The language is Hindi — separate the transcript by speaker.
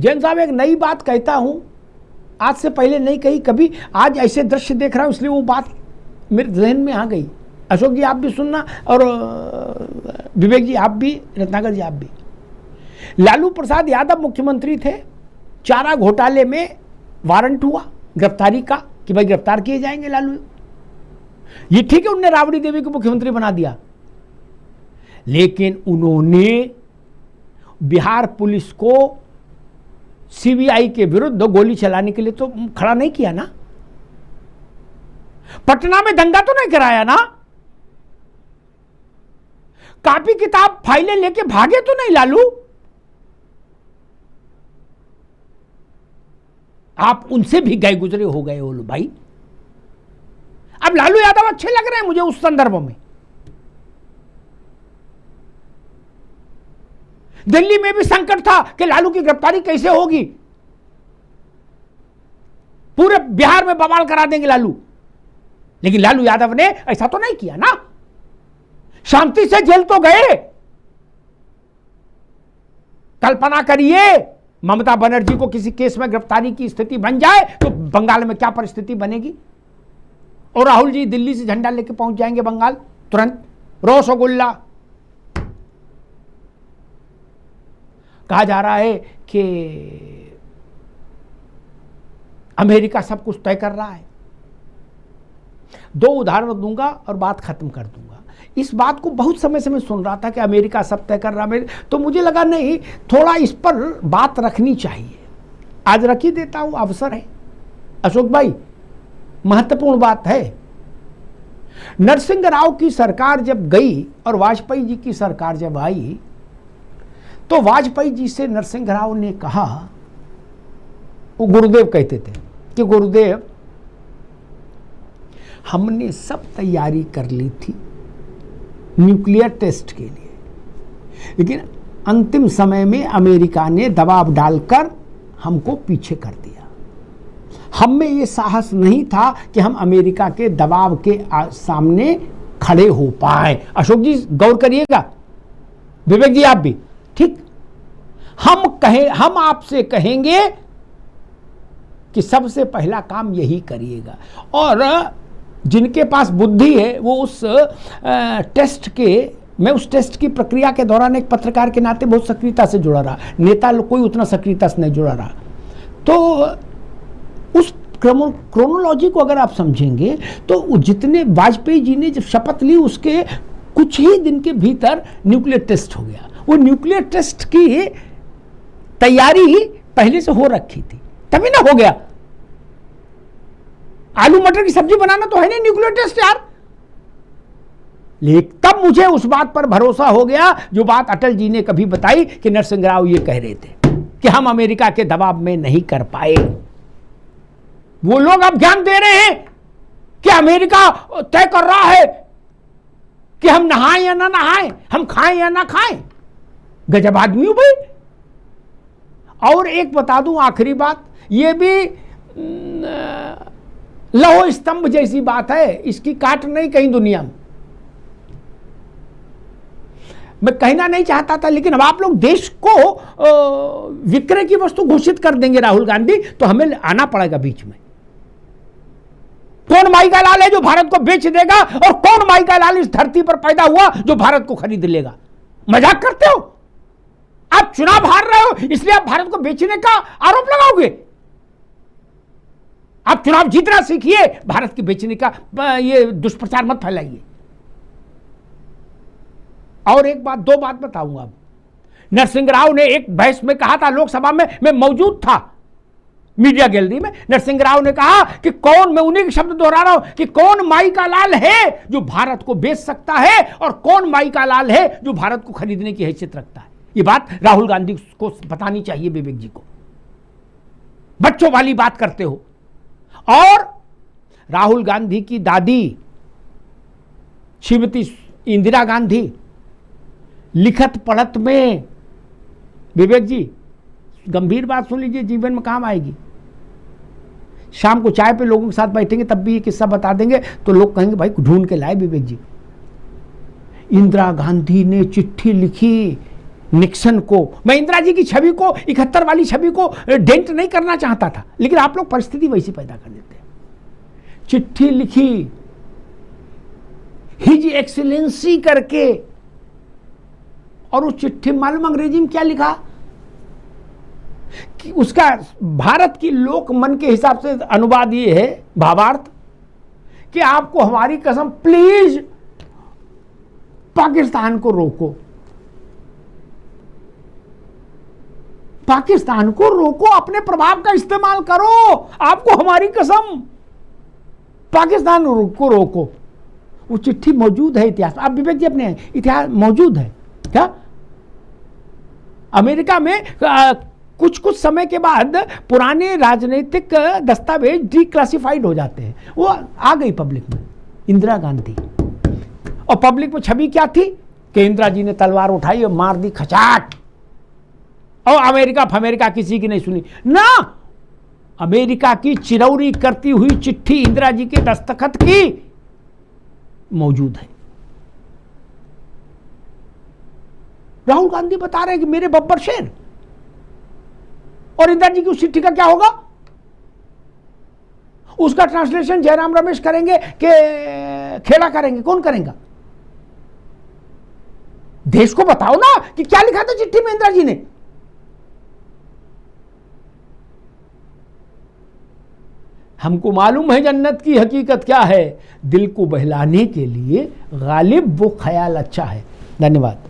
Speaker 1: जैन साहब, एक नई बात कहता हूं, आज से पहले नहीं कही कभी, आज ऐसे दृश्य देख रहा हूं इसलिए वो बात मेरे जहन में आ गई। अशोक जी आप भी सुनना, और विवेक जी आप भी, रत्नाकर जी आप भी। लालू प्रसाद यादव मुख्यमंत्री थे, चारा घोटाले में वारंट हुआ गिरफ्तारी का कि भाई गिरफ्तार किए जाएंगे लालू। ये ठीक है, उनने राबड़ी देवी को मुख्यमंत्री बना दिया, लेकिन उन्होंने बिहार पुलिस को सीबीआई के विरुद्ध गोली चलाने के लिए तो खड़ा नहीं किया ना। पटना में दंगा तो नहीं कराया ना। कॉपी किताब फाइलें लेके भागे तो नहीं लालू। आप उनसे भी गए गुजरे हो गए हो भाई। अब लालू यादव अच्छे लग रहे हैं मुझे उस संदर्भ में। दिल्ली में भी संकट था कि लालू की गिरफ्तारी कैसे होगी, पूरे बिहार में बवाल करा देंगे लालू, लेकिन लालू यादव ने ऐसा तो नहीं किया ना। शांति से जेल तो गए। कल्पना करिए ममता बनर्जी को किसी केस में गिरफ्तारी की स्थिति बन जाए तो बंगाल में क्या परिस्थिति बनेगी। और राहुल जी दिल्ली से झंडा लेके पहुंच जाएंगे बंगाल तुरंत, रसगुल्ला। कहा जा रहा है कि अमेरिका सब कुछ तय कर रहा है। दो उदाहरण दूंगा और बात खत्म कर दूंगा। इस बात को बहुत समय से मैं सुन रहा था कि अमेरिका सब तय कर रहा है, तो मुझे लगा नहीं, थोड़ा इस पर बात रखनी चाहिए। आज रख ही देता हूं, अवसर है। अशोक भाई, महत्वपूर्ण बात है। नरसिंह राव की सरकार जब गई और वाजपेयी जी की सरकार जब आई, तो वाजपेयी जी से नरसिंह राव ने कहा, वो गुरुदेव कहते थे कि गुरुदेव हमने सब तैयारी कर ली थी न्यूक्लियर टेस्ट के लिए, लेकिन अंतिम समय में अमेरिका ने दबाव डालकर हमको पीछे कर दिया। हम में ये साहस नहीं था कि हम अमेरिका के दबाव के सामने खड़े हो पाए। अशोक जी गौर करिएगा, विवेक जी आप भी, ठीक। हम आपसे कहेंगे कि सबसे पहला काम यही करिएगा। और जिनके पास बुद्धि है वो उस मैं उस टेस्ट की प्रक्रिया के दौरान एक पत्रकार के नाते बहुत सक्रियता से जुड़ा रहा, नेता लोग कोई उतना सक्रियता से नहीं जुड़ा रहा। तो उस क्रोनोलॉजी को अगर आप समझेंगे तो जितने वाजपेयी जी ने जब शपथ ली उसके कुछ ही दिन के भीतर न्यूक्लियर टेस्ट हो गया। वो न्यूक्लियर टेस्ट की तैयारी ही पहले से हो रखी थी, तभी ना हो गया। आलू मटर की सब्जी बनाना तो है नहीं न्यूक्लियर टेस्ट यार। लेकिन तब मुझे उस बात पर भरोसा हो गया जो बात अटल जी ने कभी बताई कि नरसिंह राव ये कह रहे थे कि हम अमेरिका के दबाव में नहीं कर पाए। वो लोग अब ज्ञान दे रहे हैं कि अमेरिका तय कर रहा है कि हम नहाएं या ना नहाएं, हम खाएं या ना खाएं। गजब आदमी हो भाई। और एक बता दूं आखिरी बात, ये भी लौह स्तंभ जैसी बात है, इसकी काट नहीं कहीं दुनिया में। मैं कहना नहीं चाहता था, लेकिन अब आप लोग देश को विक्रय की वस्तु घोषित कर देंगे राहुल गांधी, तो हमें आना पड़ेगा बीच में। कौन माई का लाल है जो भारत को बेच देगा, और कौन माई का लाल इस धरती पर पैदा हुआ जो भारत को खरीद लेगा? मजाक करते हो? आप चुनाव हार रहे हो इसलिए आप भारत को बेचने का आरोप लगाओगे? आप चुनाव जीतना सीखिए, भारत के बेचने का ये दुष्प्रचार मत फैलाइए। और एक बात, दो बात बताऊंगा। नरसिंह राव ने एक बहस में कहा था लोकसभा में, मैं मौजूद था मीडिया गैलरी में। नरसिंह राव ने कहा कि कौन, मैं उन्हीं के शब्द दोहरा रहा हूं, कि कौन माई का लाल है जो भारत को बेच सकता है और कौन माई का लाल है जो भारत को खरीदने की हैसियत रखता है। ये बात राहुल गांधी को बतानी चाहिए, विवेक जी को। बच्चों वाली बात करते हो। और राहुल गांधी की दादी श्रीमती इंदिरा गांधी लिखत पढ़त में, विवेक जी गंभीर बात सुन लीजिए, जीवन में काम आएगी। शाम को चाय पे लोगों के साथ बैठेंगे तब भी ये किस्सा बता देंगे तो लोग कहेंगे भाई ढूंढ के लाए विवेक जी। इंदिरा गांधी ने चिट्ठी लिखी निक्सन को, मैं इंदिरा जी की छवि को, 71 वाली छवि को डेंट नहीं करना चाहता था, लेकिन आप लोग परिस्थिति वैसी पैदा कर देते हैं। चिट्ठी लिखी हिज एक्सीलेंसी करके, और उस चिट्ठी मालूम अंग्रेजी में क्या लिखा कि उसका भारत की लोक मन के हिसाब से अनुवाद ये है, भावार्थ, कि आपको हमारी कसम प्लीज पाकिस्तान को रोको, पाकिस्तान को रोको, अपने प्रभाव का इस्तेमाल करो, आपको हमारी कसम पाकिस्तान को रोको। वो चिट्ठी मौजूद है इतिहास, आप विवेक जी अपने इतिहास मौजूद है क्या? अमेरिका में कुछ कुछ समय के बाद पुराने राजनीतिक दस्तावेज डिक्लासिफाइड हो जाते हैं, वो आ गई पब्लिक में, इंदिरा गांधी, और पब्लिक में छवि क्या थी कि इंदिरा जी ने तलवार उठाई और मार दी खचाट, और अमेरिका किसी की नहीं सुनी ना। अमेरिका की चिरौरी करती हुई चिट्ठी इंदिरा जी के दस्तखत की मौजूद है। राहुल गांधी बता रहे हैं कि मेरे बब्बर शेर, और इंदिरा जी की उस चिट्ठी का क्या होगा? उसका ट्रांसलेशन जयराम रमेश करेंगे कि खेड़ा करेंगे? कौन करेगा? देश को बताओ ना कि क्या लिखा था चिट्ठी में इंदिरा जी ने। हमको मालूम है जन्नत की हकीकत क्या है, दिल को बहलाने के लिए गालिब वो ख्याल अच्छा है। धन्यवाद।